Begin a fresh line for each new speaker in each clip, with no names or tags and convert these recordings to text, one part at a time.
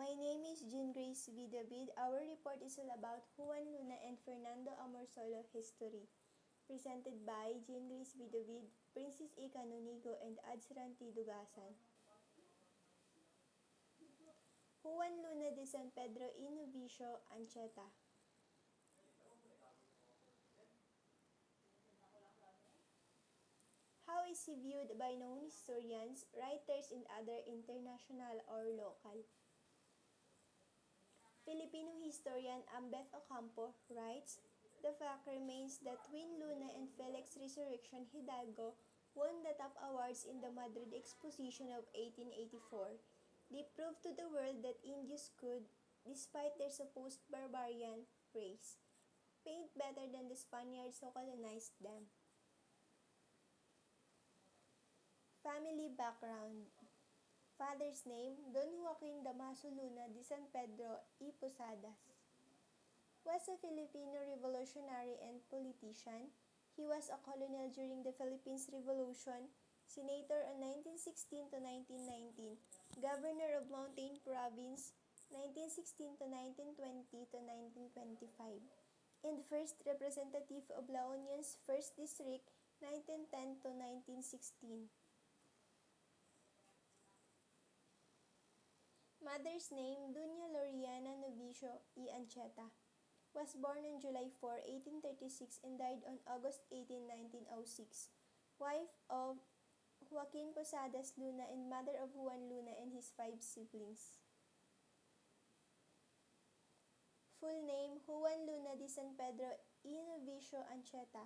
My name is Jean Grace V. David. Our report is all about Juan Luna and Fernando Amorsolo history. Presented by Jean Grace V. David, Princess E. Canonigo, and Adsran T. Dugasan. Juan Luna de San Pedro y Novicio Ancheta. How is he viewed by known historians, writers, and other international or local? Filipino historian Ambeth Ocampo writes, "The fact remains that Twin Luna and Felix Resurrection Hidalgo won the top awards in the Madrid Exposition of 1884. They proved to the world that Indians could, despite their supposed barbarian race, paint better than the Spaniards who colonized them." Family background. Father's name, Don Joaquin Damaso Luna de San Pedro y Posadas. Was a Filipino revolutionary and politician. He was a colonel during the Philippines Revolution, senator on 1916 to 1919, governor of Mountain Province 1916 to 1920 to 1925, and first representative of La Union's 1st District 1910 to 1916. Mother's name, Dunya Loriana Novicio y Ancheta. Was born on July 4, 1836 and died on August 18, 1906. Wife of Joaquin Posadas Luna and mother of Juan Luna and his 5 siblings. Full name, Juan Luna de San Pedro y Novicio Ancheta.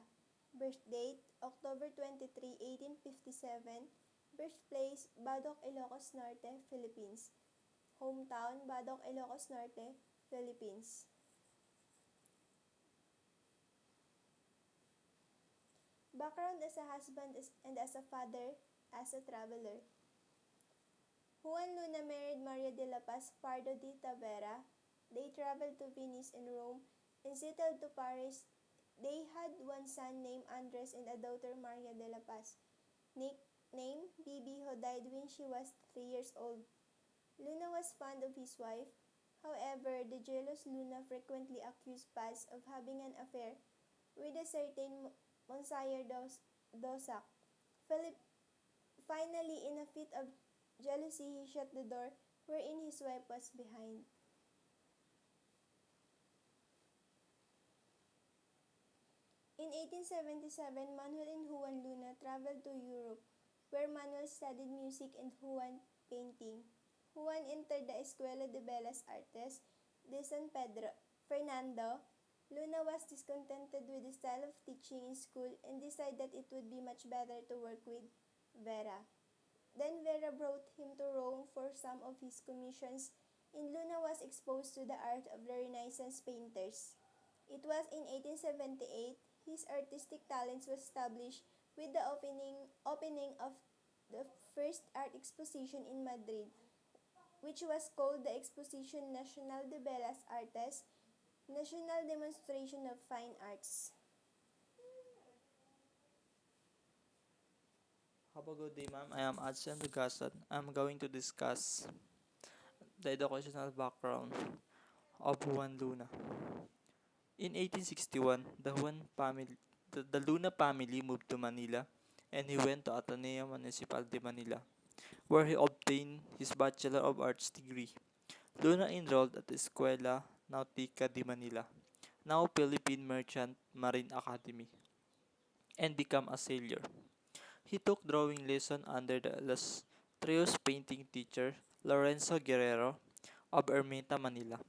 Birth date, October 23, 1857. Birthplace, Badoc, Ilocos Norte, Philippines. Hometown, Badoc, Ilocos Norte, Philippines. Background as a husband and as a father, as a traveler. Juan Luna married Maria de la Paz Pardo de Tavera. They traveled to Venice and Rome and settled to Paris. They had one son named Andres and a daughter Maria de la Paz, nicknamed Bibi, who died when she was 3 years old. Luna was fond of his wife. However, the jealous Luna frequently accused Paz of having an affair with a certain Monsignor Dosac. Finally, in a fit of jealousy, he shut the door wherein his wife was behind. In 1877, Manuel and Juan Luna traveled to Europe, where Manuel studied music and Juan painting. Juan entered the Escuela de Bellas Artes de San Pedro. Fernando Luna was discontented with the style of teaching in school and decided that it would be much better to work with Vera. Then Vera brought him to Rome for some of his commissions, and Luna was exposed to the art of the Renaissance painters. It was in 1878 his artistic talents were established with the opening of the first art exposition in Madrid, which was called the Exposition Nacional de Bellas Artes, National Demonstration of Fine Arts.
Have a good day, ma'am. I am Adsan Dugasan. I'm going to discuss the educational background of Juan Luna. In 1861, the Luna family moved to Manila and he went to Ateneo Municipal de Manila, where he obtained his Bachelor of Arts degree. Luna enrolled at the Escuela Nautica de Manila, now Philippine Merchant Marine Academy, and became a sailor. He took drawing lesson under the illustrious painting teacher Lorenzo Guerrero of Ermita, Manila.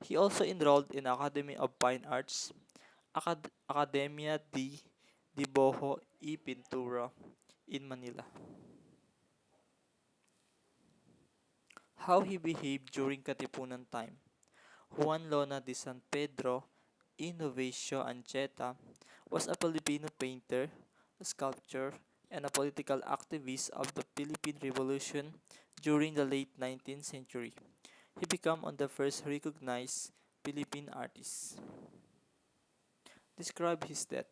He also enrolled in Academy of Fine Arts, Academia de Dibujo y Pintura in Manila. How he behaved during Katipunan time. Juan Lona de San Pedro Innovacio Ancheta was a Filipino painter, sculptor, and a political activist of the Philippine Revolution during the late 19th century. He became one of the first recognized Philippine artists. Describe his death.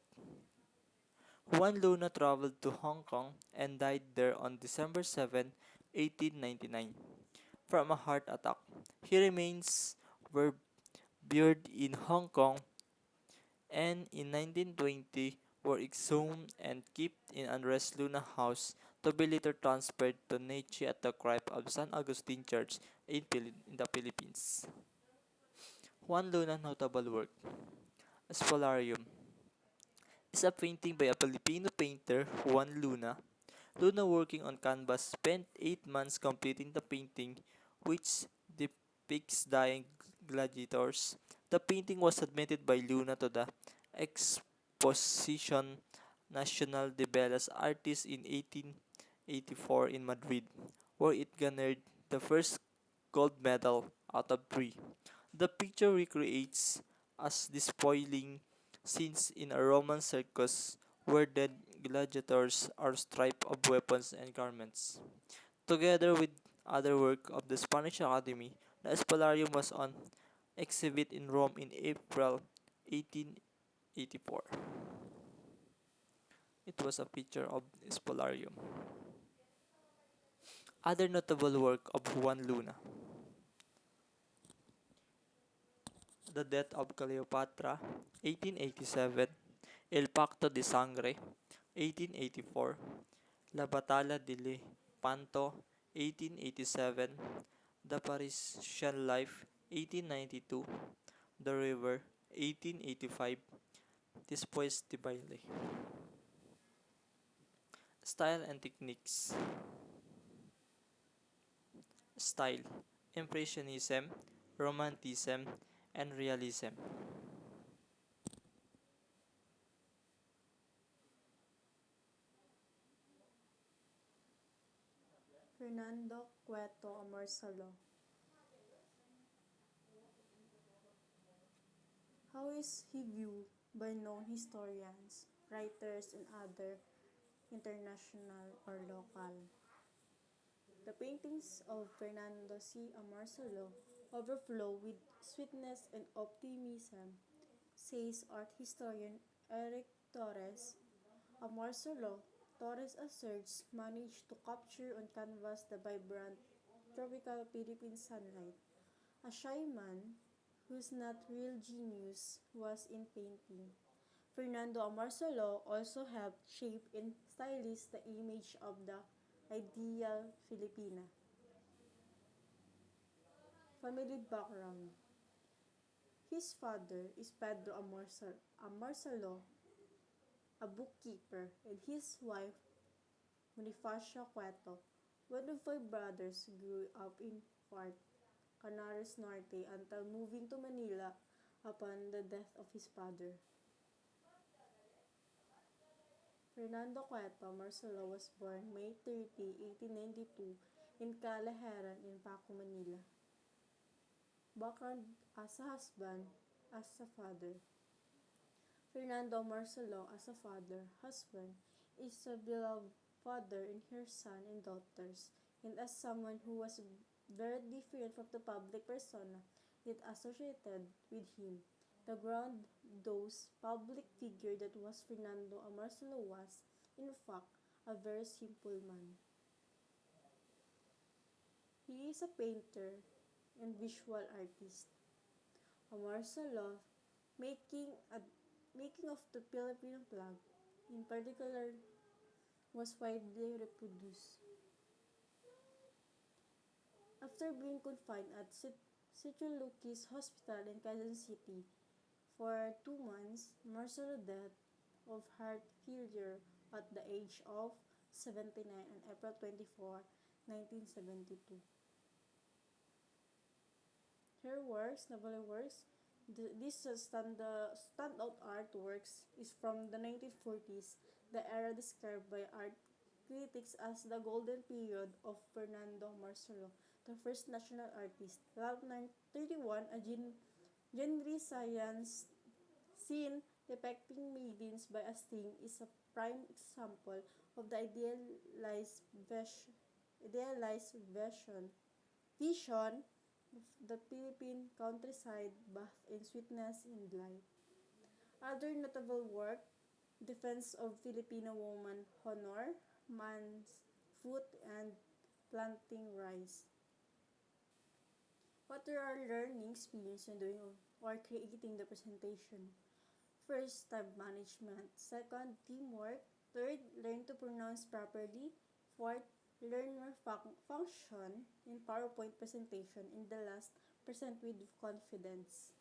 Juan Luna traveled to Hong Kong and died there on December 7, 1899. from a heart attack. He remains were buried in Hong Kong and in 1920 were exhumed and kept in Andres Luna House to be later transferred to Nechi at the crypt of San Agustin Church in the Philippines. Juan Luna notable work, Spolarium, is a painting by a Filipino painter, Juan Luna. Luna, working on canvas, spent 8 months completing the painting, which depicts dying gladiators. The painting was submitted by Luna to the Exposition Nacional de Bellas Artes in 1884 in Madrid, where it garnered the first gold medal out of three. The picture recreates as despoiling scenes in a Roman circus where dead gladiators are stripped of weapons and garments. Together with other work of the Spanish Academy, the Espolarium was on exhibit in Rome in April 1884. It was a picture of Espolarium. Other notable work of Juan Luna: The Death of Cleopatra, 1887; El Pacto de Sangre, 1884; La Batalla de Lepanto, 1887; The Parisian Life, 1892; The River, 1885; Después de Baile. Style and techniques. Style: Impressionism, Romanticism, and Realism.
Fernando Cueto Amorsalo. How is he viewed by known historians, writers, and other international or local? The paintings of Fernando C. Amorsalo overflow with sweetness and optimism, says art historian Eric Torres. Amorsalo, Torres asserts, managed to capture on canvas the vibrant tropical Philippine sunlight. A shy man, whose not real genius was in painting. Fernando Amorsalo also helped shape and stylize the image of the ideal Filipina. Family background. His father is Pedro Amorsalo, a bookkeeper, and his wife Bonifacio Cueto. One of five brothers, grew up in Fort Canaris Norte until moving to Manila upon the death of his father. Fernando Cueto Marcelo was born May 30, 1892 in Calaharan in Paco, Manila. Background: as a husband, as a father. Fernando Marcelo, as a father, husband, is a beloved father in her son and daughters, and as someone who was very different from the public persona yet associated with him. The grandiose public figure that was Fernando Marcelo was, in fact, a very simple man. He is a painter and visual artist. Marcelo, making a making of the Filipino flag, in particular, was widely reproduced. After being confined at Sitio Lucas Hospital in Quezon City for 2 months, Marcelo died of heart failure at the age of 79 on April 24, 1972. Her works, novel works, these standout artworks is from the 1940s, the era described by art critics as the golden period of Fernando Marcelo, the first national artist. Lab 931, a genre science scene depicting maidens by a sting, is a prime example of the idealized vision of the Philippine countryside bathed in sweetness and light. Other notable work: Defense of Filipino Woman Honor, Man's Foot, and Planting Rice.
What are our learning experience in doing or creating the presentation? First, time management. Second, teamwork. Third, learn to pronounce properly. Fourth, learn your function in PowerPoint presentation. And the last, present with confidence.